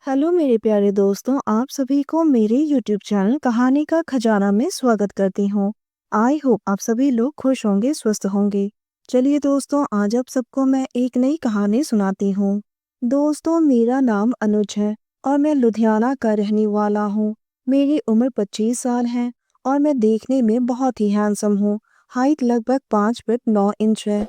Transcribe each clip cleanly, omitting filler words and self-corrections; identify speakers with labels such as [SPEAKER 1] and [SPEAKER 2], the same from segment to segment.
[SPEAKER 1] Hello मेरे प्यारे दोस्तों, आप सभी को मेरे यूट्यूब चैनल कहानी का खजाना में स्वागत करती हूँ। आई होप आप सभी लोग खुश होंगे, स्वस्थ होंगे। चलिए दोस्तों, आज आप सबको मैं एक नई कहानी सुनाती हूँ। दोस्तों, मेरा नाम अनुज है और मैं लुधियाना का रहने वाला हूँ। मेरी उम्र 25 साल है और मैं देखने में बहुत ही हैंडसम हूँ। हाइट लगभग 5 फीट 9 इंच है।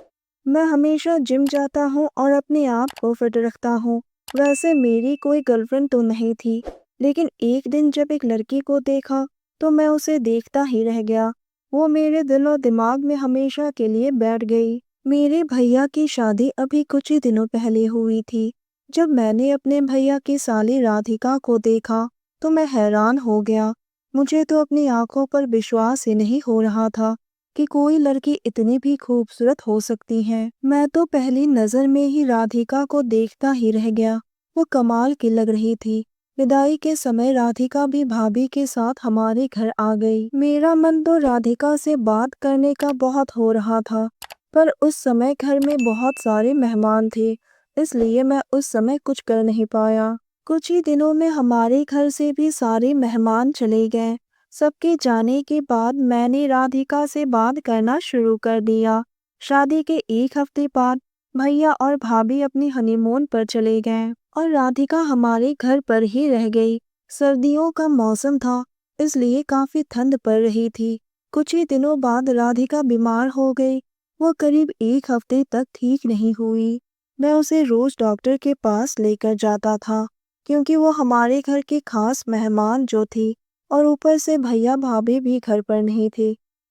[SPEAKER 1] मैं हमेशा जिम जाता हूँ और अपने आप को फिट रखता हूँ। वैसे मेरी कोई गर्लफ्रेंड तो नहीं थी, लेकिन एक दिन जब एक लड़की को देखा तो मैं उसे देखता ही रह गया। वो मेरे दिल और दिमाग में हमेशा के लिए बैठ गई। मेरे भैया की शादी अभी कुछ ही दिनों पहले हुई थी। जब मैंने अपने भैया की साली राधिका को देखा तो मैं हैरान हो गया। मुझे तो अपनी आंखों पर विश्वास ही नहीं हो रहा था कि कोई लड़की इतनी भी खूबसूरत हो सकती है। मैं तो पहली नजर में ही राधिका को देखता ही रह गया। वो कमाल की लग रही थी। विदाई के समय राधिका भी भाभी के साथ हमारे घर आ गई। मेरा मन तो राधिका से बात करने का बहुत हो रहा था, पर उस समय घर में बहुत सारे मेहमान थे, इसलिए मैं उस समय कुछ कर नहीं पाया। कुछ ही दिनों में हमारे घर से भी सारे मेहमान चले गए। सबके जाने के बाद मैंने राधिका से बात करना शुरू कर दिया। शादी के एक हफ्ते बाद भैया और भाभी अपनी हनीमून पर चले गए और राधिका हमारे घर पर ही रह गई। सर्दियों का मौसम था, इसलिए काफी ठंड पड़ रही थी। कुछ ही दिनों बाद राधिका बीमार हो गई। वो करीब एक हफ्ते तक ठीक नहीं हुई। मैं उसे रोज डॉक्टर के पास लेकर जाता था, क्योंकि वो हमारे घर की खास मेहमान जो थी, और ऊपर से भैया भाभी भी घर पर नहीं थे,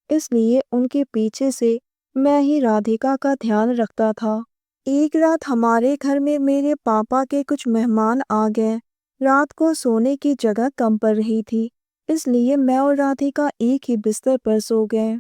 [SPEAKER 1] इसलिए उनके पीछे से मैं ही राधिका का ध्यान रखता था। एक रात हमारे घर में मेरे पापा के कुछ मेहमान आ गए। रात को सोने की जगह कम पड़ रही थी, इसलिए मैं और राधिका एक ही बिस्तर पर सो गए।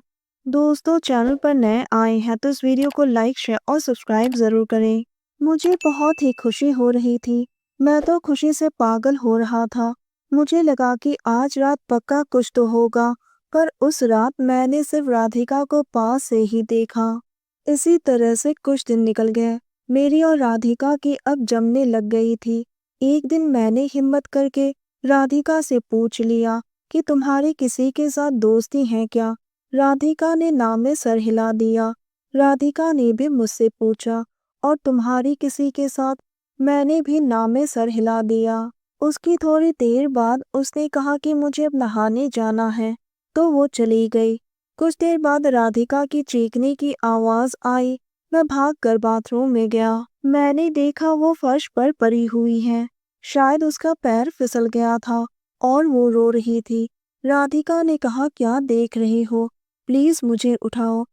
[SPEAKER 1] दोस्तों, चैनल पर नए आए हैं तो इस वीडियो को लाइक, शेयर और सब्सक्राइब जरूर करें। मुझे बहुत ही खुशी हो रही थी। मैं तो खुशी से पागल हो रहा था। मुझे लगा कि आज रात पक्का कुछ तो होगा, पर उस रात मैंने सिर्फ राधिका को पास से ही देखा। इसी तरह से कुछ दिन निकल गए। मेरी और राधिका की अब जमने लग गई थी। एक दिन मैंने हिम्मत करके राधिका से पूछ लिया कि तुम्हारी किसी के साथ दोस्ती है क्या। राधिका ने नाम में सर हिला दिया। राधिका ने भी मुझसे पूछा, और तुम्हारी किसी के साथ? मैंने भी नाम में सर हिला दिया। उसकी थोड़ी देर बाद उसने कहा कि मुझे अब नहाने जाना है, तो वो चली गई। कुछ देर बाद राधिका की चीखने की आवाज आई। मैं भागकर बाथरूम में गया। मैंने देखा वो फर्श पर पड़ी हुई है। शायद उसका पैर फिसल गया था और वो रो रही थी। राधिका ने कहा, क्या देख रही हो, प्लीज मुझे उठाओ।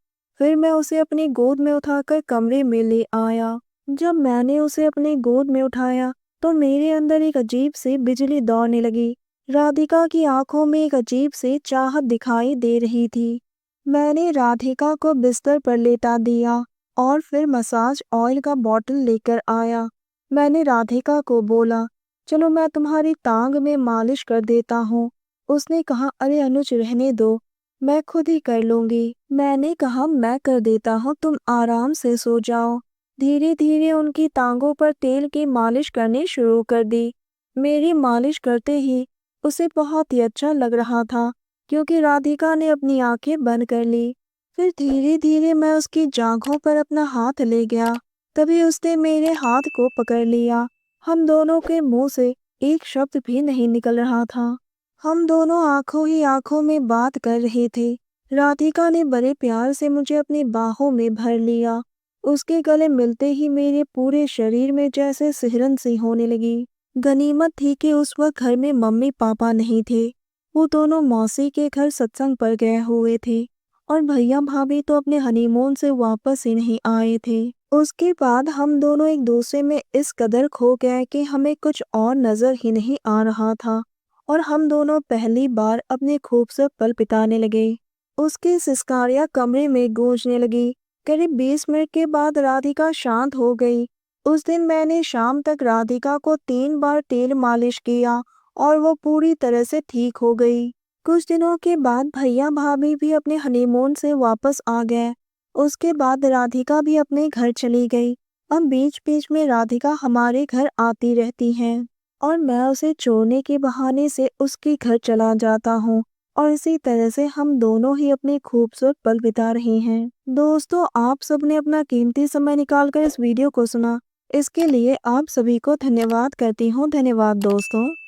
[SPEAKER 1] फिर मैं उसे अपनी गोद में उठाकर कमरे में ले आया। जब मैंने उसे अपनी गोद में उठाया तो मेरे अंदर एक अजीब सी बिजली दौड़ने लगी। राधिका की आंखों में एक अजीब सी चाहत दिखाई दे रही थी। मैंने राधिका को बिस्तर पर लेटा दिया और फिर मसाज ऑयल का बॉटल लेकर आया। मैंने राधिका को बोला, चलो मैं तुम्हारी टांग में मालिश कर देता हूँ। उसने कहा, अरे अनुज रहने दो, मैं खुद ही कर लूंगी। मैंने कहा, मैं कर देता हूँ, तुम आराम से सो जाओ। धीरे धीरे उनकी टांगों पर तेल की मालिश करनी शुरू कर दी। मेरी मालिश करते ही उसे बहुत ही अच्छा लग रहा था, क्योंकि राधिका ने अपनी आंखें बंद कर ली। फिर धीरे धीरे मैं उसकी जांघों पर अपना हाथ ले गया। तभी उसने मेरे हाथ को पकड़ लिया। हम दोनों के मुंह से एक शब्द भी नहीं निकल रहा था। हम दोनों आंखों ही आंखों में बात कर रहे थे। राधिका ने बड़े प्यार से मुझे अपनी बाहों में भर लिया। उसके गले मिलते ही मेरे पूरे शरीर में जैसे सिहरन सी होने लगी। गनीमत थी कि उस वक्त घर में मम्मी पापा नहीं थे। वो दोनों मौसी के घर सत्संग पर गए हुए थे, और भैया भाभी तो अपने हनीमून से वापस ही नहीं आए थे। उसके बाद हम दोनों एक दूसरे में इस कदर खो गए कि हमें कुछ और नजर ही नहीं आ रहा था, और हम दोनों पहली बार अपने खूबसूरत पल बिताने लगे। उसकी सिसकारियां कमरे में गूंजने लगी। करीब 20 मिनट के बाद राधिका शांत हो गई। उस दिन मैंने शाम तक राधिका को 3 बार तेल मालिश किया और वो पूरी तरह से ठीक हो गई। कुछ दिनों के बाद भैया भाभी भी अपने हनीमून से वापस आ गए। उसके बाद राधिका भी अपने घर चली गई। अब बीच बीच में राधिका हमारे घर आती रहती है। और मैं उसे चोरने के बहाने से उसके घर चला जाता हूँ और इसी तरह से हम दोनों ही अपने खूबसूरत पल बिता रहे हैं। दोस्तों, आप सबने अपना कीमती समय निकालकर इस वीडियो को सुना, इसके लिए आप सभी को धन्यवाद करती हूँ। धन्यवाद दोस्तों।